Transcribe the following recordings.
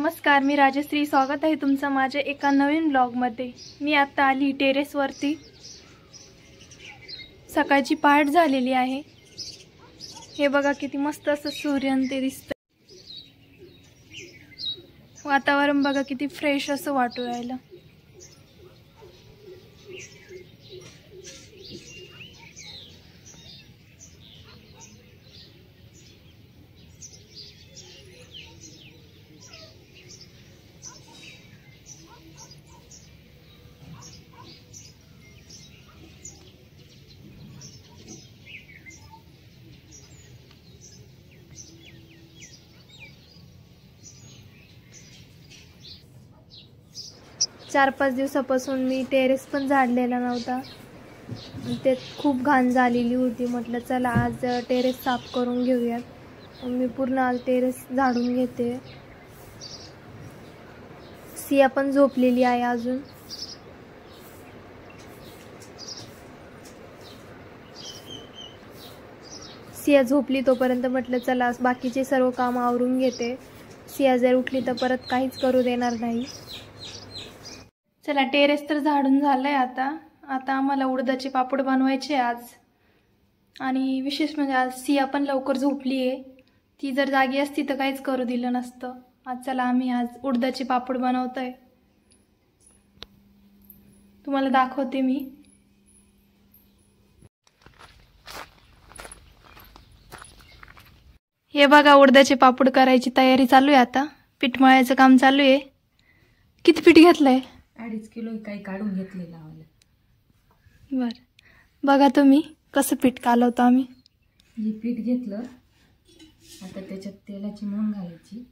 नमस्कार, मी राजश्री. स्वागत आहे तुमचं माझ्या एका नवीन ब्लॉगमध्ये. मी आता आली टेरेसवरती. सकाळची पहाट झालेली आहे. हे बघा किती मस्त असं सूर्यन ते दिसतं. वातावरण बघा किती फ्रेश असं वाटू राहिलं. चार पाच दिवसापासून मी टेरेस पण झाडलेला नव्हता. ते खूप घाण झालेली होती. म्हटलं चला आज टेरेस साफ करून घेऊयात. मी पूर्ण आज टेरेस झाडून घेते. सिया पण झोपलेली आहे अजून. सिया झोपली तोपर्यंत म्हटलं चला बाकीचे सर्व काम आवरून घेते. सिया जर उठली तर परत काहीच करू देणार नाही. चला टेरेस तर झाडून झालंय. आता आम्हाला उडदाचे पापड बनवायचे आज. आणि विशेष म्हणजे आज सिया पण लवकर झोपली आहे. ती जर जागी असती तर काहीच करू दिलं नसतं. चला आम्ही आज उडदाचे पापड बनवतोय. तुम्हाला दाखवते मी. हे बघा उडदाचे पापड करायची तयारी चालू आहे. आता पीठ मळायचं काम चालू आहे. किती पीठ घेतलंय? 2.5 किलो काही काढून घेतलेलं आम्हाला. बर बघा तुम्ही कसं पीठ कालवतो आम्ही. हे पीठ घेतलं. आता त्याच्यात तेलाची मोहन घालायची.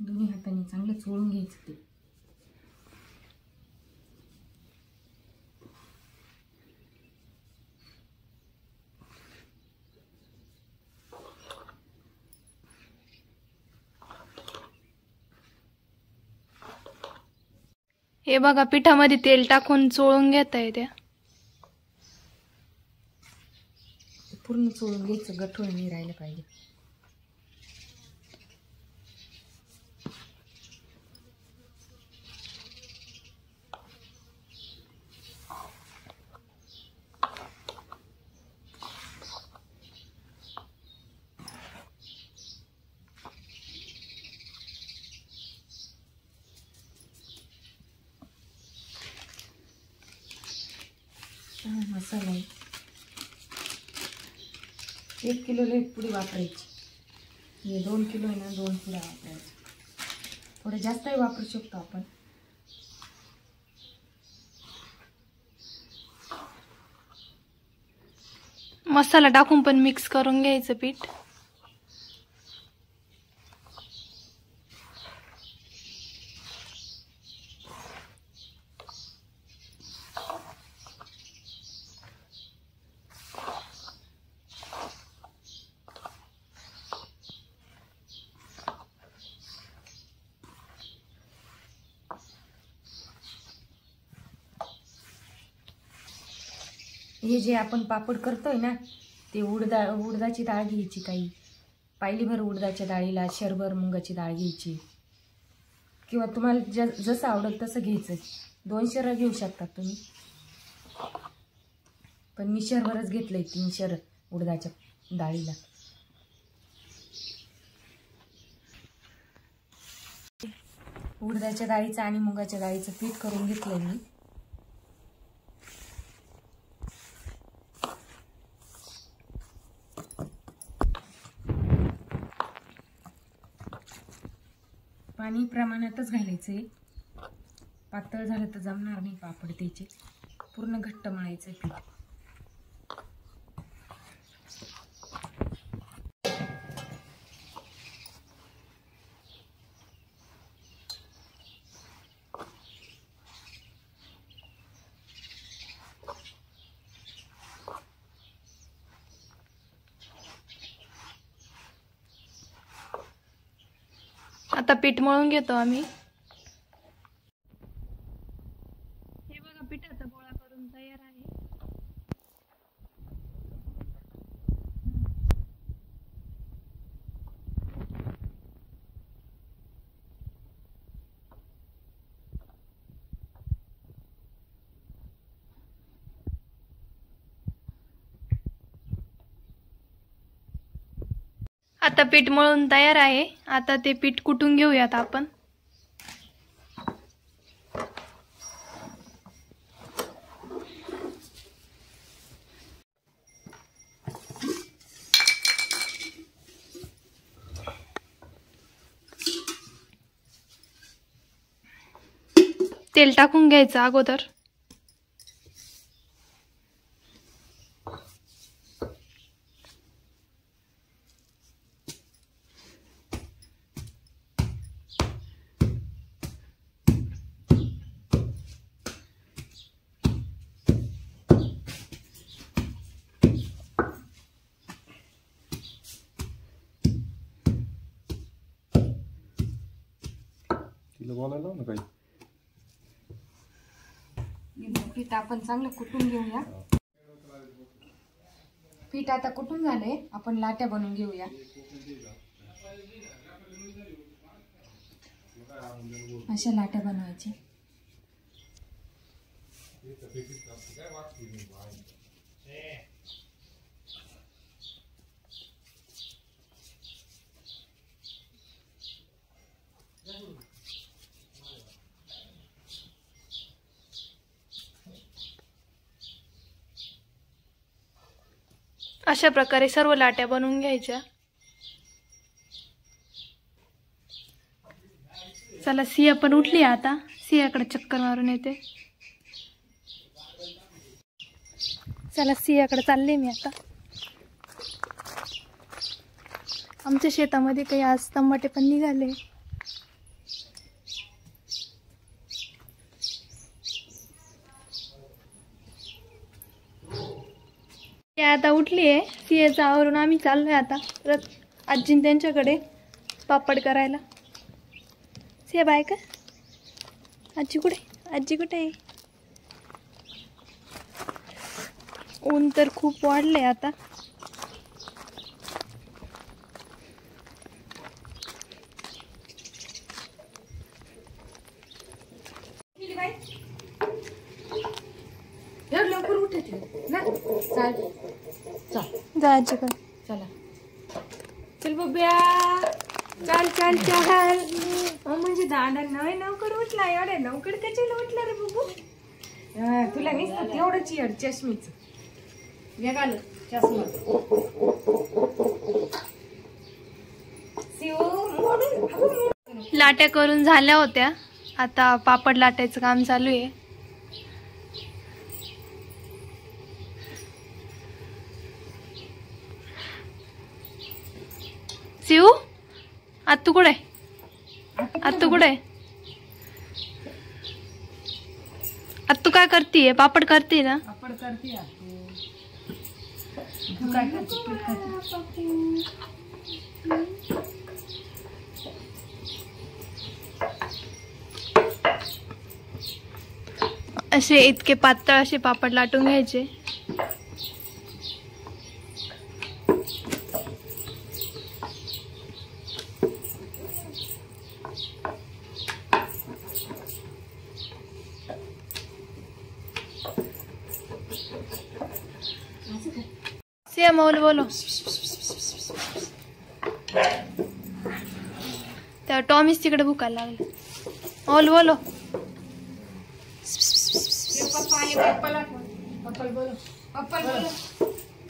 दोन्ही हाताने चांगलं चोळून घ्यायचं ते. हे बघा पिठामध्ये तेल टाकून चोळून घेताय त्या. पूर्ण चोळून घ्यायचं, गठूळ नाही राहिलं पाहिजे. मसाला 1 किलोला 1 पुडी वापरायची. हे 2 किलो आहे ना, 2 पुड्या वापरायच्या. थोडं जास्तही वापरू शकतो आपण. मसाला टाकून पण मिक्स करून घ्यायचं पीठ. हे जे आपण पापड करतोय ना, ते उडदाची डाळ घ्यायची. काही पायलीभर उडदाच्या डाळीला शरभर मुगाची डाळ घ्यायची. किंवा तुम्हाला जसं आवडेल तसं घ्यायचं. 2 शर घेऊ शकता तुम्ही, पण मी शरभरच घेतलंय. 3 शर उडदाच्या डाळीला. उडदाच्या डाळीचं आणि मुगाच्या डाळीचं पीठ करून घेतलंय मी. पाणी प्रमाणातच घालायचं आहे. पातळ झालं तर जमणार नाही पापड त्याचे. पूर्ण घट्ट मळायचं पीठ. आता पीठ मळून घेतो आम्ही. हे बघा पिठाचा गोळा करून तयार आहे. आता पीठ मळून तयार आहे. आता ते पीठ कुटून घेऊयात आपण. तेल टाकून घ्यायचं अगोदर. पीठ आपण चांगलं कुटून घेऊया. पीठ आता कुटून झालंय. आपण लाट्या बनवून घेऊया. अशा लाट्या बनवायच्या. अशा प्रकारे सर्व लाट्या बनवून घ्यायच्या. चला सिया पण उठली आता. सियाकडे चक्कर मारून येते. चला सियाकडे चालले मी आता. आमच्या शेतामध्ये काही आज टमाटे पण निघाले. आता उठली आहे. सियाचं आवरून आम्ही चाललोय आता आजी त्यांच्याकडे पापड करायला. सिया बाय का? आजी कुठे? आजी कुठे आहे? ऊन तर खूप वाढलंय आता. लवकर उठते ना. जा आजीकडे. चला चल बब्या. चाल चाल चाल. म्हणजे दादा नाही लवकर उठला. एवढ्या लवकर कशाला उठला रे बबू? तुला नुसतं तेवढंच येड चष्मीच. वेगाल चष्मा. लाट्या करून झाल्या होत्या. आता पापड लाटायचं काम चालू आहे. शिव आत्तू कुठे? आत्तू कुठे? आत्तू काय करतीये? पापड करते ना? पापड करते तू काय करते? असे इतके पातळ असे पापड लाटून घ्यायचे. सिया मौल बोलो. त्या टॉमीच तिकडे भुकायला लागले. मौल बोलो. पप्पल बोलो. पप्पल बोलो.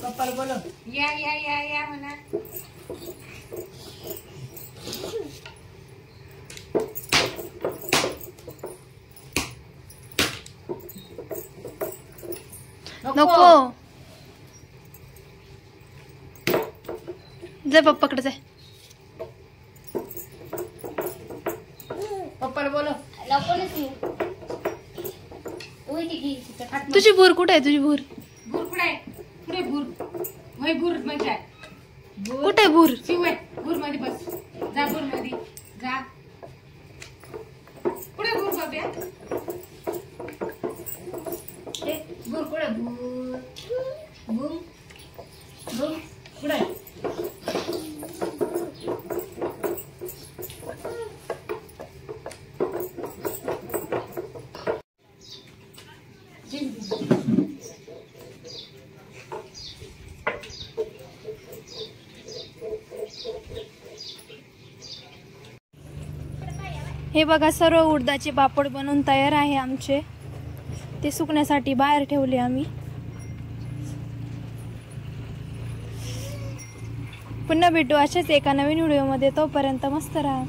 पप्पल बोलो. या या या या म्हणा. नको. जा पप्पाकडे जाय. पप्पाला बोलो. तुझी भूर कुठे आहे? तुझी भूर भूर कुठे आहे? कुठे भूर? वय भूर म्हणजे कुठे? भूर शिव आहे. भूर मध्ये बस. जा भूर मध्ये जा. कुठे भूर बाब्या? भूर कुठे? भूर भूर भूर कुठे? हे बघा सर्व उडदाचे पापड बनवून तयार आहे आमचे. ते सुकण्यासाठी बाहेर ठेवले आम्ही. पुन्हा भेटू अशाच एका नवीन व्हिडिओमध्ये. तोपर्यंत मस्त राहा.